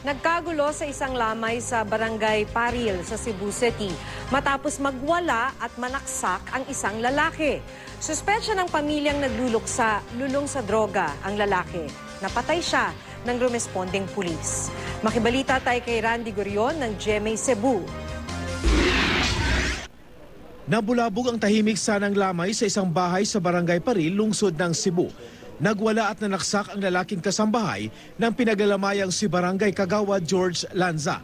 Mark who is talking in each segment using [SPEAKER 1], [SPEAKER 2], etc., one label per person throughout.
[SPEAKER 1] Nagkagulo sa isang lamay sa Barangay Paril sa Cebu City matapos magwala at manaksak ang isang lalaki. Suspetsya ng pamilyang lulong sa droga ang lalaki. Napatay siya ng rumesponding pulis. Makibalita tayo kay Randy Gurion ng GMA Cebu.
[SPEAKER 2] Nabulabog ang tahimik sanang lamay sa isang bahay sa Barangay Paril, lungsod ng Cebu. Nagwala at nanaksak ang lalaking kasambahay ng pinaglalamayang si Barangay Kagawa George Lanza.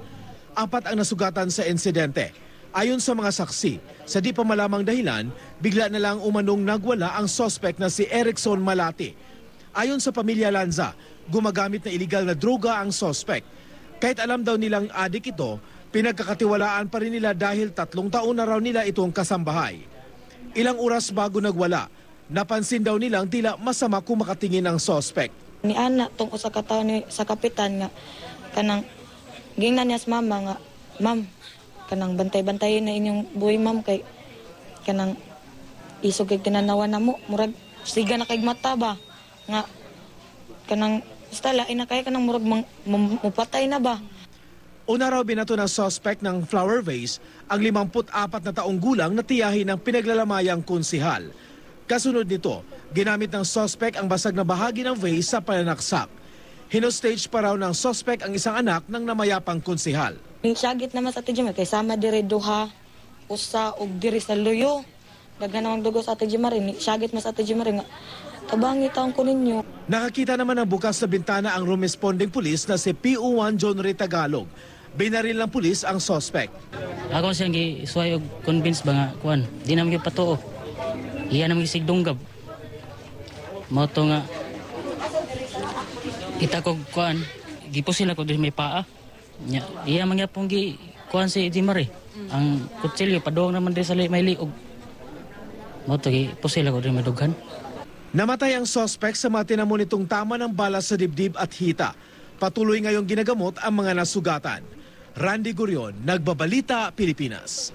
[SPEAKER 2] 4 ang nasugatan sa insidente. Ayon sa mga saksi, sa di pa malamang dahilan, bigla na lang umanong nagwala ang suspect na si Erickson Malati. Ayon sa pamilya Lanza, gumagamit na iligal na droga ang suspect. Kahit alam daw nilang adik ito, pinagkakatiwalaan pa rin nila dahil 3 taon na raw nila itong kasambahay. Ilang oras bago nagwala, napansin daw nilang tila masama kung makatingin ang suspect.
[SPEAKER 3] Ni ana tong usa ka tawo ni sa kapitan nga kanang gingnan niya sa mama nga, "Ma'am, kanang bantay-bantayin na inyong buhay, ma'am, kay kanang isog kay tinanawan namo, murag siga na kay mata ba nga kanang basta lain na kay kanang murag mupatay na ba."
[SPEAKER 2] Una raw binato ng suspect ng flower vase ang 54 na taong gulang na tiyahin ng pinaglalamayang konsihal. Kasunod nito, ginamit ng suspect ang basag na bahagi ng vase sa pananaksak. Hinostage pa raw ng suspect ang isang anak ng namayapang konsihal.
[SPEAKER 3] Siyagit naman sa Ate Jimar, kay sama dire duha, usa og diri sa luyo. Daghan namang dugo sa Ate Jimar, siyagit mas Ate Jimar nga, tabangi taong ko ninyo.
[SPEAKER 2] Nakakita naman ng bukas sa bintana ang responding police na si PO1 John Ray Tagalog. Binaril ng pulis ang suspect.
[SPEAKER 4] Ako siyang gisuway og convince ba nga, kuan, di naman yung patuo. Iya naman sigdunggab. Moto nga, kita ko kuan, gipusin ako din may paa. Iya man nga pong kuan si Jimar eh. Ang kutsilyo, paduwang naman din sa may liog. Moto, gipusin ako din may dughan.
[SPEAKER 2] Namatay ang suspect sa mga tinamo nitong tama ng bala sa dibdib at hita. Patuloy ngayong ginagamot ang mga nasugatan. Randy Gurion, Nagbabalita, Pilipinas.